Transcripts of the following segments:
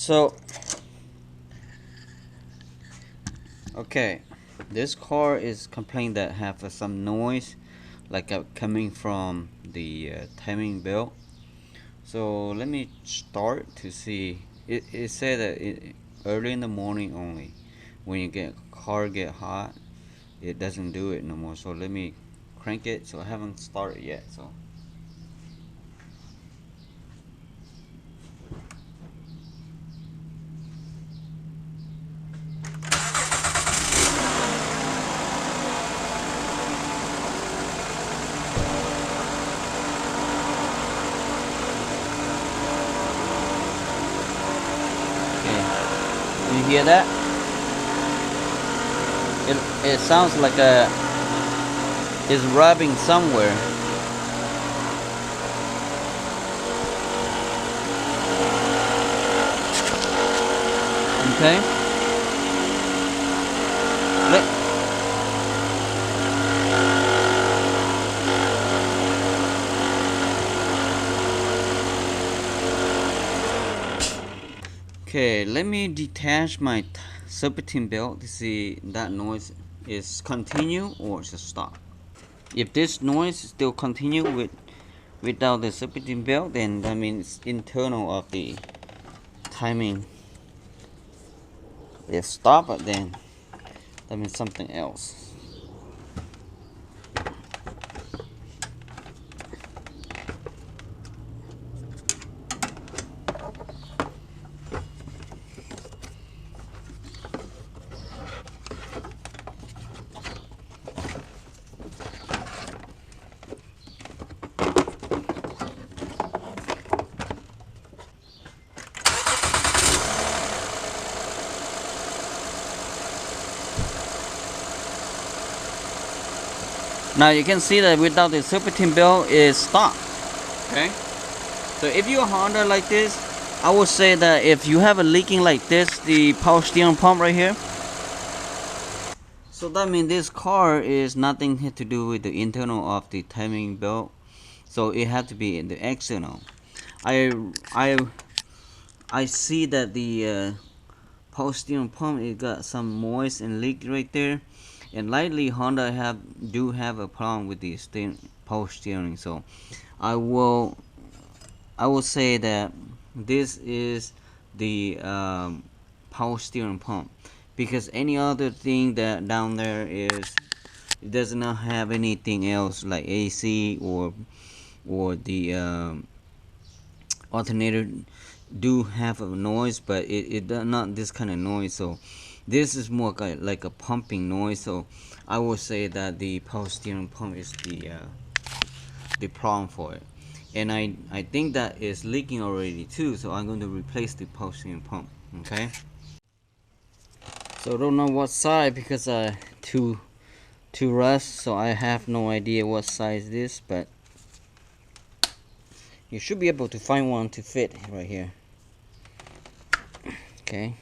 So, okay, this car is complaining that have some noise, like coming from the timing belt. So let me start to see. It said that early in the morning only, when you get car get hot, it doesn't do it no more. So let me crank it. So I haven't started yet. So. Okay, you hear that? It sounds like it's rubbing somewhere. Okay. Let Okay, let me detach my serpentine belt to see that noise is continue or just stop. If this noise still continue without the serpentine belt, then that means internal of the timing. If stop, then that means something else. Now you can see that without the serpentine belt is stopped. Okay. So if you Honda like this, I would say that if you have a leaking like this, the power steering pump right here. So that means this car is nothing to do with the internal of the timing belt. So it had to be in the external. I I I see that the power steering pump it got some moist and leak right there, and likely Honda do have a problem with the power steering. So I will say that this is the power steering pump, because any other thing that down there is it does not have anything else like AC or the alternator do have a noise, but it does not this kind of noise. So this is more like a pumping noise. So I would say that the power steering pump is the problem for it, and I think that is leaking already too. So I'm going to replace the power steering pump. Okay. So I don't know what side, because two rust, so I have no idea what size it is, but you should be able to find one to fit right here. Okay.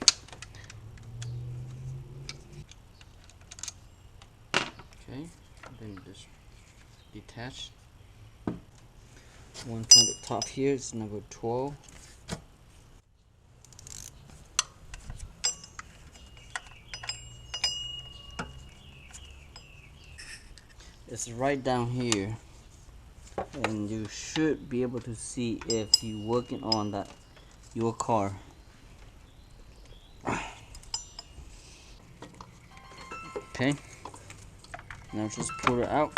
Okay, then just detach one from the top here. It's number 12. It's right down here, and you should be able to see if you're working on that your car. Okay, now just pull it out.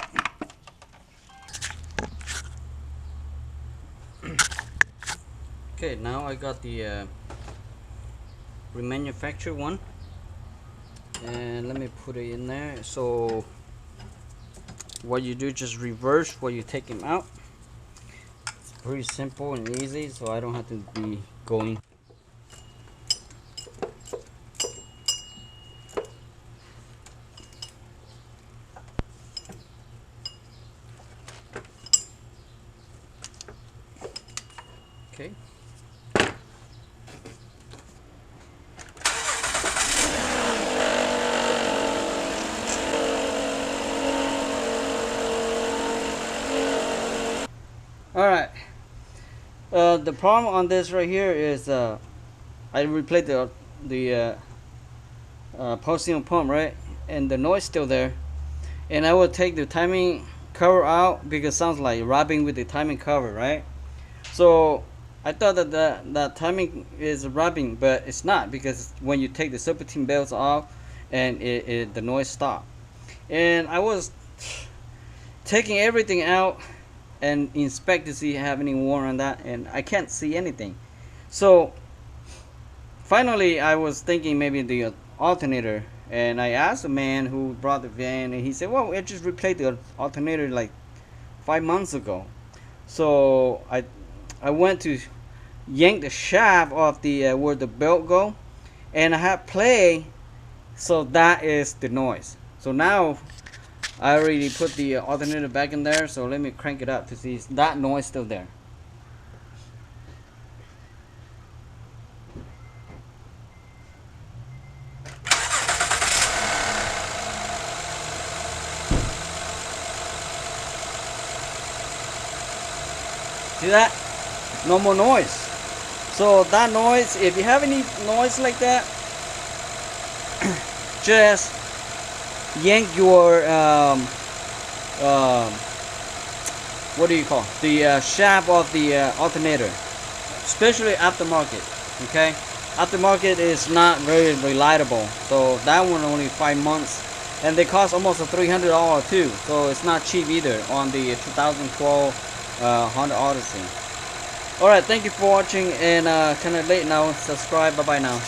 Okay, now I got the remanufactured one, and let me put it in there. So what you do, just reverse what you take them out. It's pretty simple and easy, so I don't have to be going. Okay. All right. The problem on this right here is I replaced the pulsing pump, right, and the noise still there. And I will take the timing cover out because it sounds like rubbing with the timing cover, right? So I thought that that timing is rubbing, but it's not, because when you take the serpentine belts off and the noise stopped. And I was taking everything out and inspect to see if I have any worn on that, and I can't see anything. So finally I was thinking maybe the alternator, and I asked the man who brought the van, and he said, well, I just replaced the alternator like 5 months ago. So I went to yank the shaft off the where the belt go, and I had play, so that is the noise. So now I already put the alternator back in there, so let me crank it up to see is that noise still there. See that? No more noise. So that noise, if you have any noise like that, just yank your what do you call the shaft of the alternator, especially aftermarket. Okay, aftermarket is not very reliable, so that one only 5 months, and they cost almost $300 too, so it's not cheap either on the 2012 Honda Odyssey. Alright, thank you for watching, and kind of late now. Subscribe. Bye bye now.